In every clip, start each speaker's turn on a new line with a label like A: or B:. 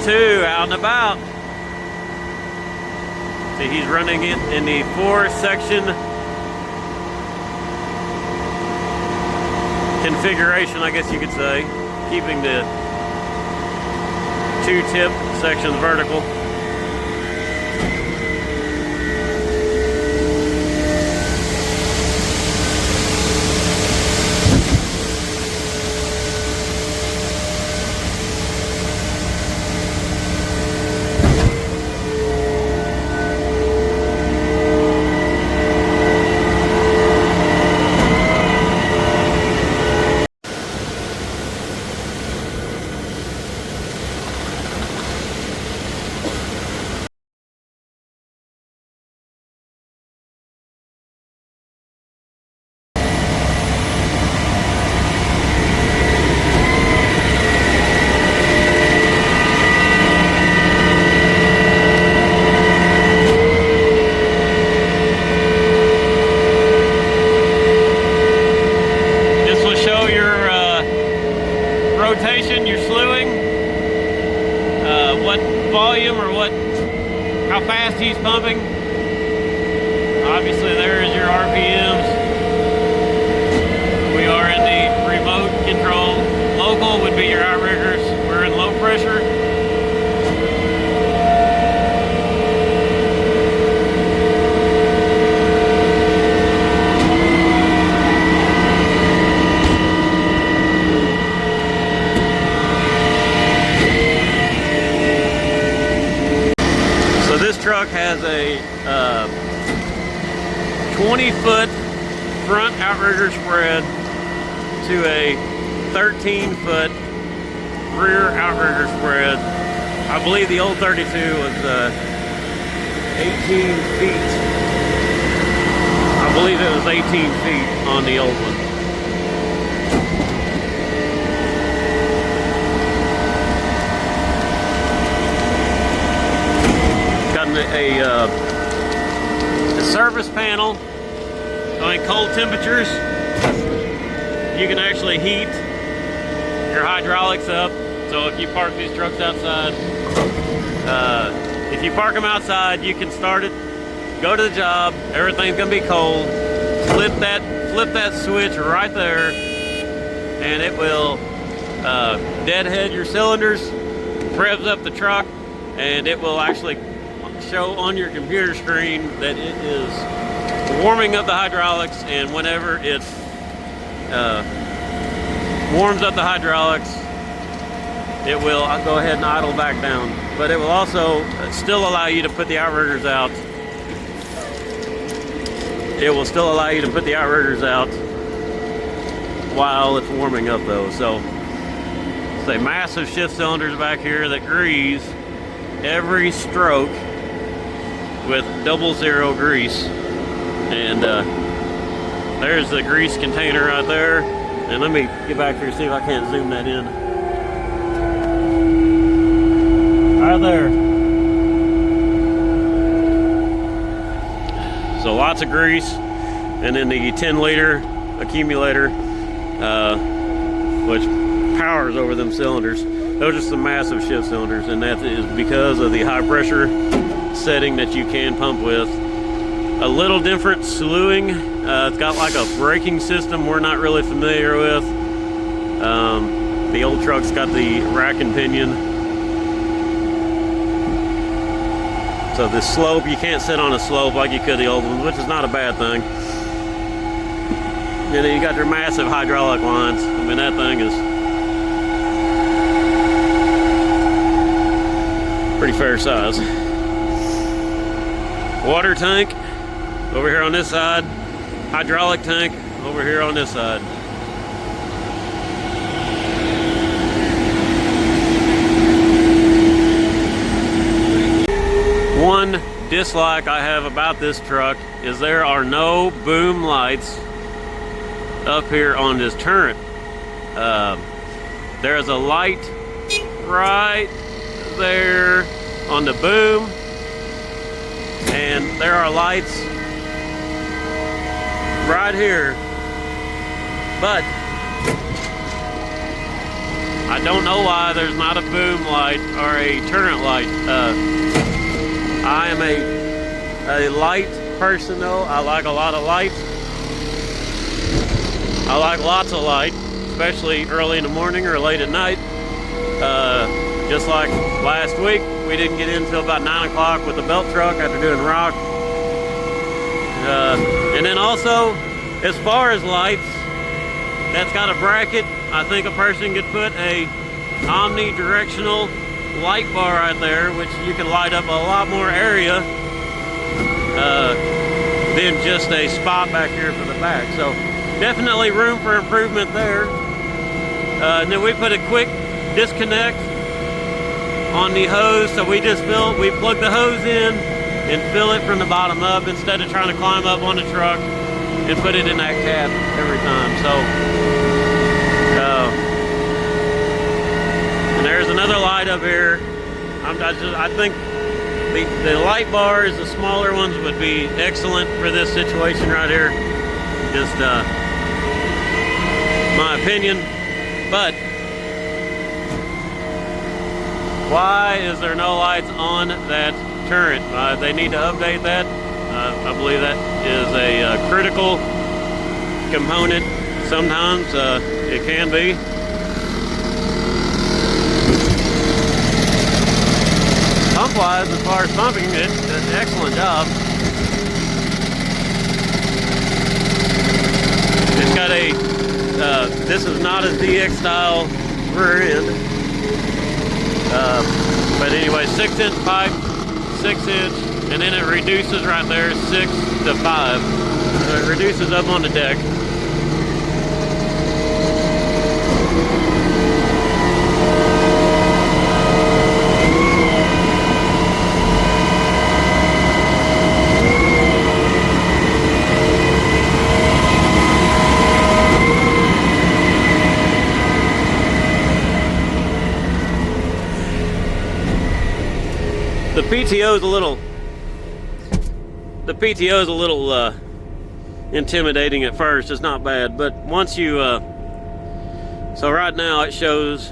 A: 32 out and about. See, he's running it in the 4-section configuration, I guess you could say, keeping the 2-tip sections vertical. Rotation, your slewing, what volume or how fast he's pumping. Obviously there is your RPMs. We are in the remote control. Local would be your outriggers. We're in low pressure. Truck has a 20-foot front outrigger spread to a 13-foot rear outrigger spread. I believe the old 32 was 18 feet. I believe it was 18 feet on the old one. A service panel showing cold temperatures. You can actually heat your hydraulics up. So if you park these trucks outside, if you park them outside, you can start it, go to the job, everything's gonna be cold. Flip that switch right there, and it will deadhead your cylinders, revs up the truck, and it will actually show on your computer screen that it is warming up the hydraulics, and whenever it warms up the hydraulics, it will go ahead and idle back down. But it will also still allow you to put the outriggers out. It will still allow you to put the outriggers out while it's warming up though. So it's a massive shift cylinders back here that grease every stroke with 00 grease. And there's the grease container right there. And let me get back here and see if I can't zoom that in. Right there. So lots of grease. And then the 10-liter accumulator, which powers over them cylinders. Those are some massive shift cylinders, and that is because of the high pressure setting that you can pump with. A little different slewing. It's got like a braking system we're not really familiar with. The old truck's got the rack and pinion. So the slope, you can't sit on a slope like you could the old ones, which is not a bad thing. And then you got your massive hydraulic lines. I mean, that thing is pretty fair size. Water tank over here on this side. Hydraulic tank over here on this side. One dislike I have about this truck is there are no boom lights up here on this turret. There is a light right there on the boom, and there are lights right here, but I don't know why there's not a boom light or a turret light. I am a light person though. I like a lot of light. I like lots of light, especially early in the morning or late at night. Just like last week, we didn't get in until about 9 o'clock with the belt truck after doing rock. And then also, as far as lights, that's got a bracket. I think a person could put a omnidirectional light bar right there, which you can light up a lot more area than just a spot back here for the back. So definitely room for improvement there. And then we put a quick disconnect on the hose, so we plug the hose in and fill it from the bottom up instead of trying to climb up on the truck and put it in that cap every time. So and there's another light up here. I think the light bars, the smaller ones, would be excellent for this situation right here. Just my opinion. But why is there no lights on that turret? They need to update that. I believe that is a critical component. Sometimes it can be. Pump-wise, as far as pumping, it's an excellent job. It's got a, this is not a DX style rear end. But anyway, 6-inch pipe, 6-inch, and then it reduces right there 6 to 5. So it reduces up on the deck. The PTO is a little intimidating at first. It's not bad, but once you so right now it shows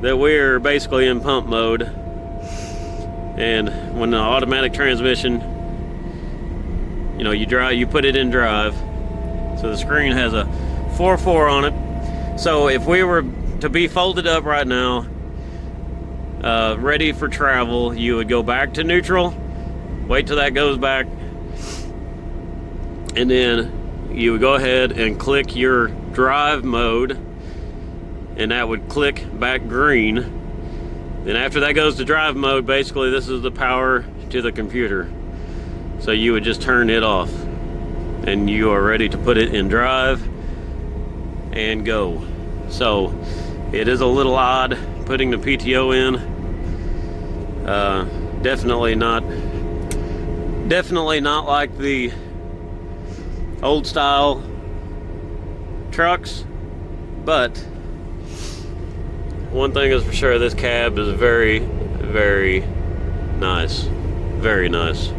A: that we're basically in pump mode, and when the automatic transmission, you know, you put it in drive, so the screen has a 4.4 on it. So if we were to be folded up right now, ready for travel, you would go back to neutral, wait till that goes back, and then you would go ahead and click your drive mode, and that would click back green. Then after that goes to drive mode, basically this is the power to the computer. So you would just turn it off, and you are ready to put it in drive and go. So it is a little odd putting the PTO in. Definitely not like the old style trucks, but one thing is for sure, this cab is very, very nice. Very nice.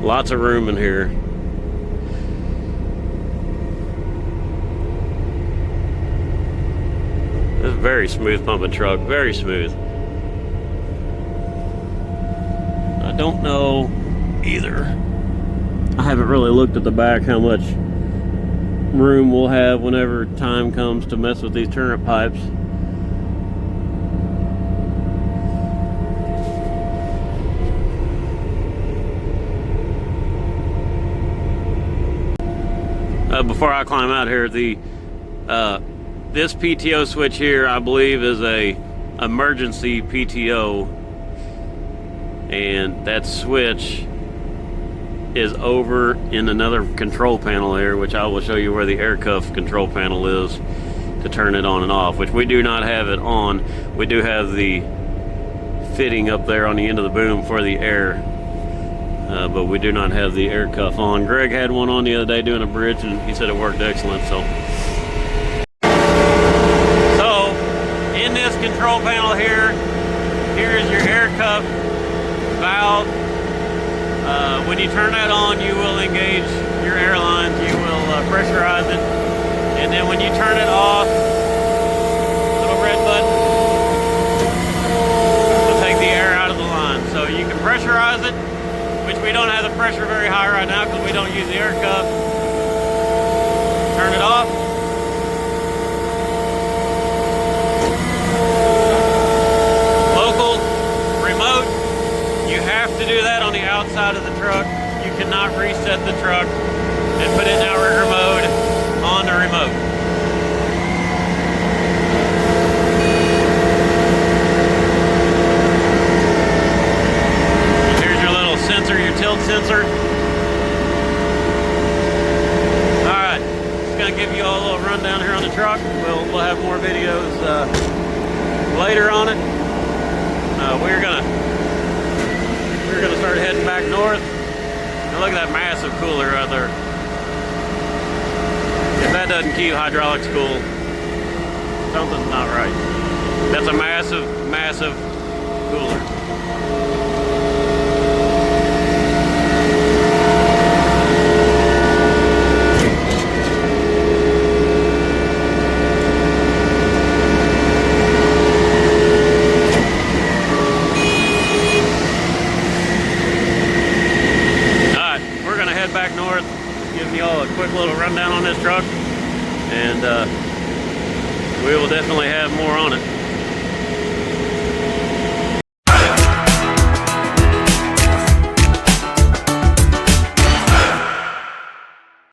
A: Lots of room in here. This is a very smooth pumping truck, very smooth. I don't know either. I haven't really looked at the back how much room we'll have whenever time comes to mess with these turnip pipes. Before I climb out here, this PTO switch here, I believe, is a emergency PTO, and that switch is over in another control panel here, which I will show you where the air cuff control panel is to turn it on and off, which we do not have it on. We do have the fitting up there on the end of the boom for the air, but we do not have the air cuff on. Greg had one on the other day doing a bridge, and he said it worked excellent. So in this control panel here is your air cuff valve. When you turn that on, you will engage your airlines, you will pressurize it, and then when you turn it off, it'll red button will take the air out of the line. So you can pressurize it, which we don't have the pressure very high right now because we don't use the air cup. Turn it off. Local, remote, you have to do that on the outside of the truck. You cannot reset the truck and put it in outrigger mode on the remote. Here's your little sensor, your tilt sensor. Alright, just gonna give you all a little rundown here on the truck. We'll have more videos later on it. We're gonna start heading back north. And look at that massive cooler right there. If that doesn't keep hydraulics cool, something's not right. That's a massive, massive cooler. Back north, giving you all a quick little rundown on this truck, and we will definitely have more on it.